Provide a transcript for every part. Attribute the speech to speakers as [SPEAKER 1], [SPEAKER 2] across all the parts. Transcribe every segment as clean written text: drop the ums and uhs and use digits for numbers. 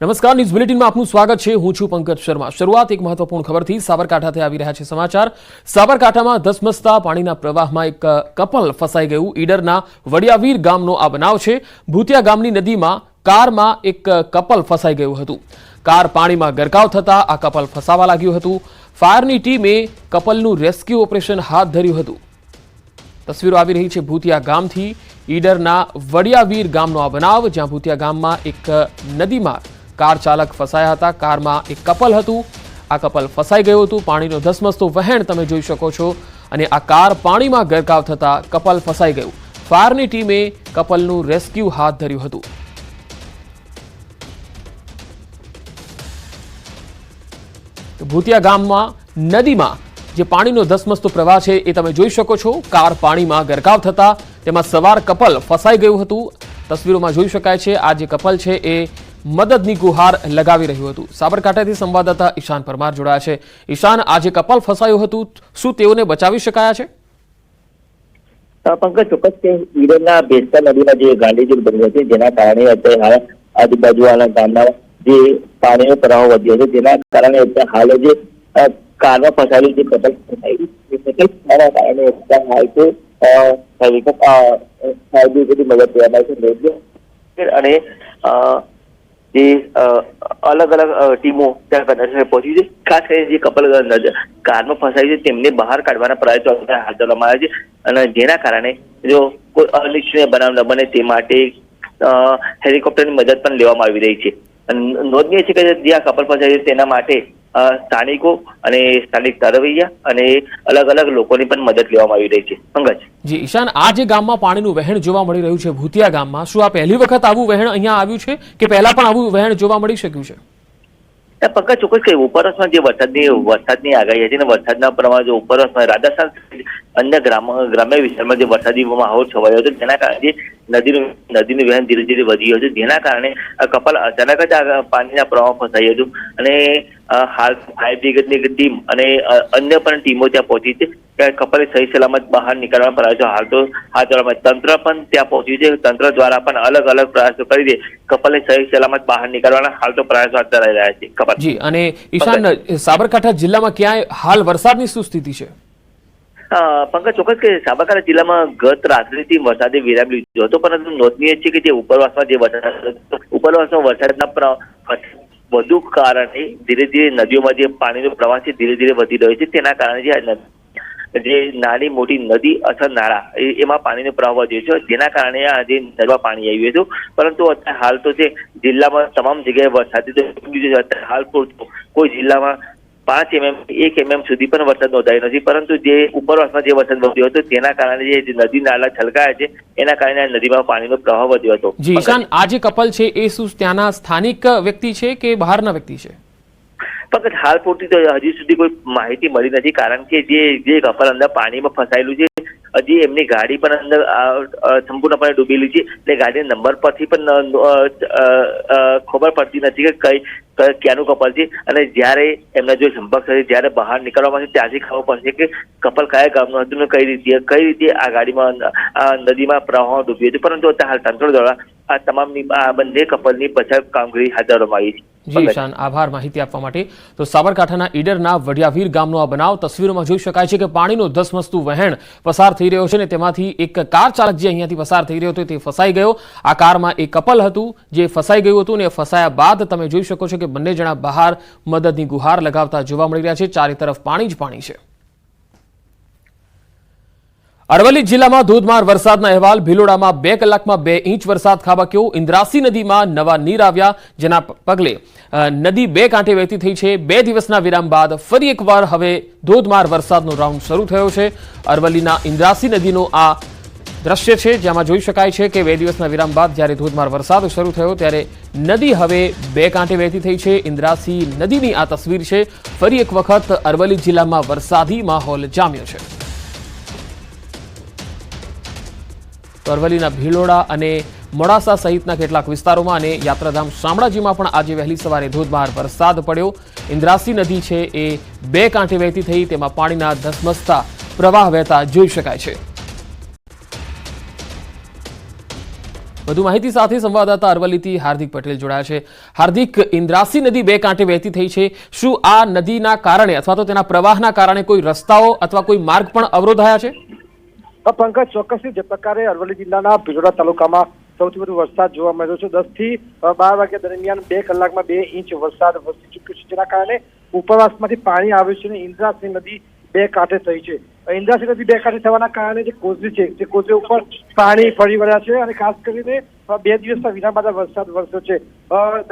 [SPEAKER 1] નમસ્કાર, ન્યૂઝ બુલેટિનમાં આપનું સ્વાગત છે। હું છું પંકજ શર્મા। શરૂઆત એક મહત્વપૂર્ણ ખબરથી। સાબરકાંઠાથી આવી રહ્યા છે સમાચાર। સાબરકાંઠામાં ધસમસતા પાણીના પ્રવાહમાં એક કપલ ફસાઈ ગયું। ઈડરના વડિયાવીર ગામનો આ બનાવ છે। ભૂતિયા ગામની નદીમાં કારમાં એક કપલ ફસાઈ ગયું હતું। કાર પાણીમાં ગરકાવ થતા આ કપલ ફસાવા લાગ્યું હતું। ફાયરની ટીમે કપલનું રેસ્ક્યુ ઓપરેશન હાથ ધર્યું હતું। તસવીરો આવી રહી છે ભૂતિયા ગામથી। ઈડરના વડિયાવીર ગામનો આ બનાવ, જ્યાં ભૂતિયા ગામમાં એક નદીમાં કાર ચાલક ફસાયા હતા। કારમાં એક કપલ હતું। આ કપલ ફસાઈ ગયું હતું। પાણીનો ધસમસતો વહેણ તમે જોઈ શકો છો અને આ કાર પાણીમાં ગરકાવ થતા કપલ ફસાઈ ગયું। ફાયરની ટીમે કપલનું રેસ્ક્યુ હાથ ધર્યું હતું। ભૂતિયા ગામમાં નદીમાં જે પાણીનો ધસમસતો પ્રવાહ છે એ તમે જોઈ શકો છો। કાર પાણીમાં ગરકાવ થતા તેમાં સવાર કપલ ફસાઈ ગયું હતું। તસવીરોમાં જોઈ શકાય છે આ જે કપલ છે એ મદદની ગુહાર લગાવી રહ્યું હતું। સાબરકાંઠાથી સંવાદદાતા ઈશાન પરમાર જોડાયા છે। ઈશાન, આ જે કપલ ફસાયું હતું, શું તેઓને બચાવી શકાયા છે?
[SPEAKER 2] પંકજ, ચોક્કસ કે ઈડરના ભેસ્તા નદીમાં જે ગાંડીજૂર બન્યું હતું, જેના કારણે અત્યારે આજુબાજુવાળા ગામના જે પાણીનો પ્રવાહ વધ્યો છે, જેના કારણે હાલ જે કારમાં ફસાયેલી જે કપલ ફસાયેલી કારણે હાલ તો મદદ કરવામાં છે અને જે અલગ અલગ ટીમો ત્યાં ઘટનાસ્થળે પહોંચી છે। ખાસ કરીને જે કપલ કારમાં ફસાઈ છે તેમને બહાર કાઢવાના પ્રયાસો હાથ ધરવામાં આવ્યા છે અને જેના કારણે જો કોઈ અનિચ્છનીય બનાવ ન બને તે માટે હેલિકોપ્ટરની મદદ પણ લેવામાં આવી રહી છે। નોંધનીય છે કે જે આ કપલ ફસાય છે તેના માટે સ્થાનિકો અને સ્થાનિક તરવૈયા અને અલગ અલગ લોકોની પણ મદદ લેવામાં આવી રહી છે। પંકજ
[SPEAKER 1] જી ઈશાન, આ જે ગામમાં પાણીનું વહેણ જોવા મળી રહ્યું છે ભૂતિયા ગામમાં, શું આ પહેલી વખત આવું વહેણ અહીંયા આવ્યું છે કે પહેલા પણ આવું વહેણ જોવા મળી શક્યું છે?
[SPEAKER 2] પંકજ, ચોક્કસ કે ઉપરવાસમાં જે વરસાદની આગાહી હતી ને વરસાદના પ્રમાણે જો ઉપરવાસમાં રાજસ્થાન અન્ય ગ્રામ્ય વિસ્તારમાં જે વરસાદી માહોલ છવાયો હતો, જેના કારણે નદીનું વહેણ ધીરે ધીરે વધી ગયું છે, જેના કારણે કપલ અચાનક જ આ પાણીના પ્રવાહમાં ફસાયું હતું અને હાલ ફાયર બ્રિગેડની ટીમ અને અન્ય પણ ટીમો ત્યાં પહોંચી છે। કપલે સહી સલામત બહાર નીકળવાના પ્રયાસો હાલ તો હાથ ધરવામાં, તંત્ર પણ ત્યાં પહોંચ્યું છે। તંત્ર દ્વારા પણ અલગ અલગ પ્રયાસો કરી દે કપલને સહી સલામત બહાર નીકળવાના હાલ તો પ્રયાસો હાથ ધરાઈ રહ્યા છે। કપલ
[SPEAKER 1] જી, અને ઈશાન, સાબરકાંઠા જિલ્લામાં ક્યાંય હાલ વરસાદની શું સ્થિતિ છે?
[SPEAKER 2] પંકજ, ચોક્કસ કે સાબરકાંઠા જિલ્લામાં ગત રાત્રિથી વરસાદે વિરામ લીધો હતો, પરંતુ નોંધનીય છે કે જે ઉપરવાસમાં વરસાદના વધુ કારણે ધીરે ધીરે નદીઓમાં જે પાણીનો પ્રવાહ છે ધીરે ધીરે વધી રહ્યો છે। તેના કારણે જે નાની મોટી નદી અથવા નાળા એમાં પાણીનો પ્રવાહ વધ્યો છે, જેના કારણે આજે નદીમાં પાણી આવ્યું હતું। પરંતુ અત્યારે હાલ તો છે જિલ્લામાં તમામ જગ્યાએ વરસાદ હાલ પૂરતો કોઈ જિલ્લામાં 5 mm 1 mm સુધી પણ વરસાદ નોંધાયો નથી, પરંતુ જે ઉપરવાસમાં જે વરસાદ વધ્યો હતો તેના કારણે જે નદી નાળા છલકાયા છે એના કારણે નદીમાં પાણીનો પ્રવાહ વધ્યો હતો।
[SPEAKER 1] જી ઈશાન, આ જે કપલ છે એ શું ત્યાંના સ્થાનિક વ્યક્તિ છે કે બહારના વ્યક્તિ છે?
[SPEAKER 2] ફક્ત હાલ પૂરતી તો હજી સુધી કોઈ માહિતી મળી નથી, કારણ કે જે કપલ અંદર પાણીમાં ફસાયેલું છે હજી એમની ગાડી પણ અંદર સંપૂર્ણપણે ડૂબેલી છે એટલે ગાડીના નંબર પરથી પણ ખબર પડતી નથી કે ક્યાંનું કપલ છે અને જ્યારે એમના જો સંપર્ક થશે જ્યારે બહાર નીકળવામાં છે ત્યાંથી ખબર પડશે કે કપલ કયા ગામનું હતું ને કઈ રીતે આ ગાડીમાં નદીમાં પ્રવાહમાં ડૂબ્યું હતું। પરંતુ હાલ તંત્ર દ્વારા આ તમામની આ બંને કપલની બચાવ કામગીરી હાથ ધરવામાં આવી છે।
[SPEAKER 1] જી ઈશાન, આભાર માહિતી આપવા માટે। તો સાબરકાંઠાના ઈડરના વડિયાવીર ગામનો આ બનાવ તસવીરોમાં જોઈ શકાય છે કે પાણીનો ધસમસતું વહેણ પસાર થઈ રહ્યો છે ને તેમાંથી એક કાર ચાલક જે અહીંયાથી પસાર થઈ રહ્યો હતો તે ફસાઈ ગયો। આ કારમાં એક કપલ હતું જે ફસાઈ ગયું હતું ને ફસાયા બાદ તમે જોઈ શકો છો કે બંને જણા બહાર મદદની ગુહાર લગાવતા જોવા મળી રહ્યા છે। ચારે તરફ પાણી જ પાણી છે। અરવલ્લી જિલ્લામાં ધોધમાર વરસાદના અહેવાલ। ભિલોડામાં 2 કલાકમાં 2 ઇંચ વરસાદ ખાબક્યો। ઇન્દ્રાસી નદીમાં નવા નીર આવ્યા, જેના પગલે નદી 2 કાંઠે વહેતી થઈ છે। 2 દિવસના વિરામ બાદ ફરી એકવાર હવે ધોધમાર વરસાદનો રાઉન્ડ શરૂ થયો છે। અરવલ્લીના ઇન્દ્રાસી નદીનો આ દ્રશ્ય છે, જેમાં જોઈ શકાય છે કે 2 દિવસના વિરામ બાદ જ્યારે ધોધમાર વરસાદ શરૂ થયો ત્યારે નદી હવે 2 કાંઠે વહેતી થઈ છે। ઇન્દ્રાસી નદીની આ તસવીર છે। ફરી એક વખત અરવલ્લી જિલ્લામાં વરસાદી માહોલ જામ્યો છે। અરવલ્લીના ભિલોડા અને મોડાસા સહિતના કેટલાક વિસ્તારોમાં અને યાત્રાધામ શામળાજીમાં પણ આજે વહેલી સવારે ધોધમાર વરસાદ પડ્યો। ઇન્દ્રાસી નદી છે એ 2 કાંઠે વહેતી થઈ, તેમાં પાણીના ધસમસતા પ્રવાહ વહેતા જોઈ શકાય છે। વધુ માહિતી સાથે સંવાદદાતા અરવલ્લીથી હાર્દિક પટેલ જોડાયા છે. હાર્દિક, ઇન્દ્રાસી નદી બે કાંઠે વહેતી થઈ છે. શું આ નદીના કારણે અથવા તો તેના પ્રવાહના કારણે કોઈ રસ્તાઓ અથવા કોઈ માર્ગ પણ અવરોધાયા છે?
[SPEAKER 3] પંકજ, ચોક્કસથી જે પ્રકારે અરવલ્લી જિલ્લાના ભિલોડા તાલુકામાં સૌથી વધુ વરસાદ જોવા મળ્યો છે. 10 થી 12 વાગ્યા દરમિયાન 2 કલાકમાં 2 ઇંચ વરસાદ વરસી ચૂક્યો છે, જેના કારણે ઉપરવાસમાંથી પાણી આવ્યું છે અને ઇન્દ્રાસી નદી બે કાંઠે થઈ છે. ઇન્દ્રાસી નદી બે કાંઠે થવાના કારણે જે કોઝવી છે તે કોઝવે ઉપર પાણી ફરી વળ્યા છે અને ખાસ કરીને 2 દિવસના વિરામ બાદ વરસાદ વરસ્યો છે.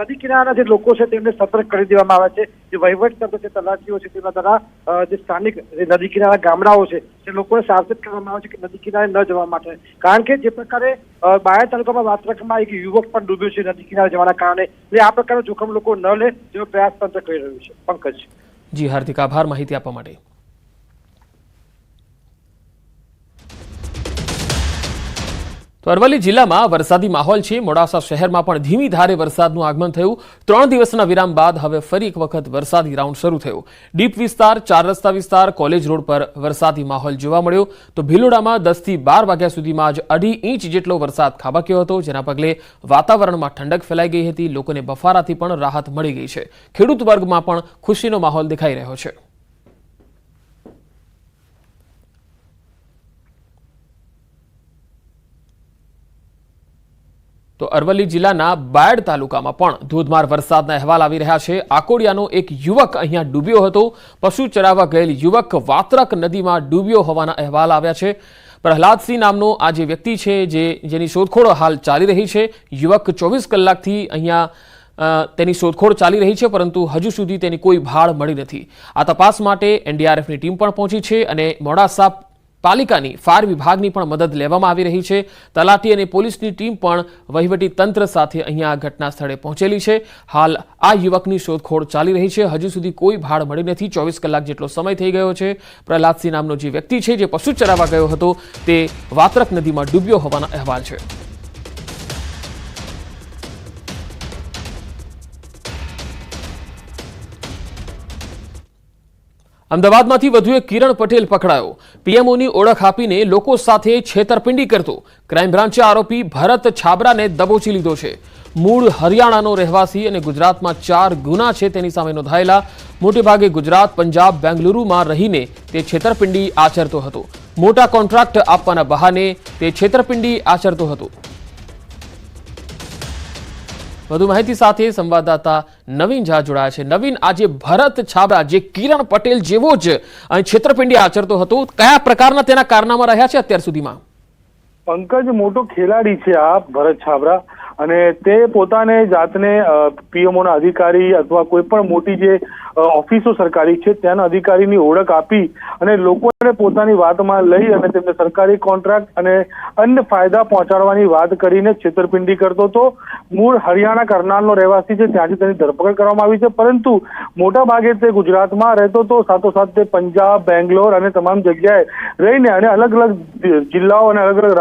[SPEAKER 3] નદી કિનારાના જે લોકો છે તેમને સતર્ક કરી દેવામાં આવે છે. જે વહીવટતંત્ર છે, તલાટીઓ છે, તેના દ્વારા જે સ્થાનિક નદી કિનારા ગામડાઓ છે તે લોકોને સાવચેત કરવામાં આવે છે કે નદી કિનારે ન જવા માટે. કારણ કે જે પ્રકારે બાયડ તાલુકામાં વાત્રકમાં એક યુવક પણ ડૂબ્યો છે નદી કિનારે જવાના કારણે, એટલે આ પ્રકારનું જોખમ લોકો ન લે તેવો પ્રયાસ તંત્ર કરી રહ્યું છે. પંકજ.
[SPEAKER 1] જી હાર્દિક, આભાર માહિતી આપવા માટે. તો અરવલ્લી જિલ્લામાં વરસાદી માહોલ છે. મોડાસા શહેરમાં પણ ધીમી ધારે વરસાદનું આગમન થયું. 3 દિવસના વિરામ બાદ હવે ફરી એક વખત વરસાદી રાઉન્ડ શરૂ થયો. ડીપ વિસ્તાર, 4 રસ્તા વિસ્તાર, કોલેજ રોડ પર વરસાદી માહોલ જોવા મળ્યો. તો ભિલોડામાં 10 થી 12 વાગ્યા સુધીમાં જ 2.5 ઇંચ જેટલો વરસાદ ખાબક્યો હતો, જેના પગલે વાતાવરણમાં ઠંડક ફેલાઈ ગઈ હતી. લોકોને બફારાથી પણ રાહત મળી ગઈ છે. ખેડૂત વર્ગમાં પણ ખુશીનો માહોલ દેખાઈ રહ્યો છે. તો અરવલ્લી જિલ્લાના બાયડ તાલુકામાં પણ ધોધમાર વરસાદના અહેવાલ આવી રહ્યા છે. આકોડિયાનો એક યુવક અહીંયા ડૂબ્યો હતો. પશુ ચરાવવા ગયેલ યુવક વાત્રક નદીમાં ડૂબ્યો હોવાના અહેવાલ આવ્યા છે. પ્રહલાદસિંહ નામનો આ જે વ્યક્તિ છે જેની શોધખોળ હાલ ચાલી રહી છે. યુવક 24 કલાકથી અહીંયા તેની શોધખોળ ચાલી રહી છે, પરંતુ હજુ સુધી તેની કોઈ ભાળ મળી નથી. આ તપાસ માટે એનડીઆરએફની ટીમ પણ પહોંચી છે અને મોડાસા પાલિકાની ફાયર વિભાગની પણ મદદ લેવામાં આવી રહી છે. તલાટી અને પોલીસની ટીમ પણ વહીવટી તંત્ર સાથે અહીંયા ઘટના સ્થળે પહોંચેલી છે. હાલ આ યુવકની શોધખોળ ચાલી રહી છે. હજુ સુધી કોઈ ભાળ મળી નથી. 24 કલાક જેટલો સમય થઈ ગયો છે. પ્રહલાદસિંહ નામનો જે વ્યક્તિ છે જે પશુ ચરાવવા ગયો હતો તે વાત્રક નદીમાં ડૂબ્યો હોવાના અહેવાલ છે. અમદાવાદમાંથી વધુ એક કિરણ પટેલ પકડાયો. પીએમઓની ઓળખ આપીને લોકો સાથે છેતરપિંડી કરતો ક્રાઇમ બ્રાન્ચે આરોપી ભરત છાબરાને દબોચી લીધો છે. મૂળ હરિયાણાનો રહેવાસી અને ગુજરાતમાં 4 ગુના છે તેની સામે નોંધાયેલા. મોટેભાગે ગુજરાત, પંજાબ, બેંગલુરુમાં રહીને તે છેતરપિંડી આચરતો હતો. મોટા કોન્ટ્રાક્ટ આપવાના બહાને તે છેતરપિંડી આચરતો હતો. વધુ માહિતી સાથે સંવાદદાતા નવીન ઝા જોડાયા છે. નવીન, આજે ભરત છાબરા જે કિરણ પટેલ જેવો જ છેતરપિંડી આચરતો હતો, કયા પ્રકારના તેના કારનામા રહ્યા છે અત્યાર સુધીમાં?
[SPEAKER 4] પંકજ, મોટો ખેલાડી છે આ ભરત છાબરા અને તે પોતાને જાતને પીએમઓના અધિકારી અથવા કોઈ પણ મોટી જે ઓફિસો સરકારી છે ત્યાંના અધિકારીની ઓળખ આપી અને લોકોને પોતાની વાતમાં લઈ અને તેમને સરકારી કોન્ટ્રાક્ટ અને અન્ય ફાયદા પહોંચાડવાની વાત કરીને છેતરપિંડી કરતો હતો. મૂળ હરિયાણા કરનાલનો રહેવાસી છે, ત્યાંથી તેની ધરપકડ કરવામાં આવી છે, પરંતુ મોટા ભાગે તે ગુજરાતમાં રહેતો હતો. સાથોસાથ તે પંજાબ, બેંગ્લોર અને તમામ જગ્યાએ રહીને અને અલગ અલગ જિલ્લાઓ અને અલગ અલગ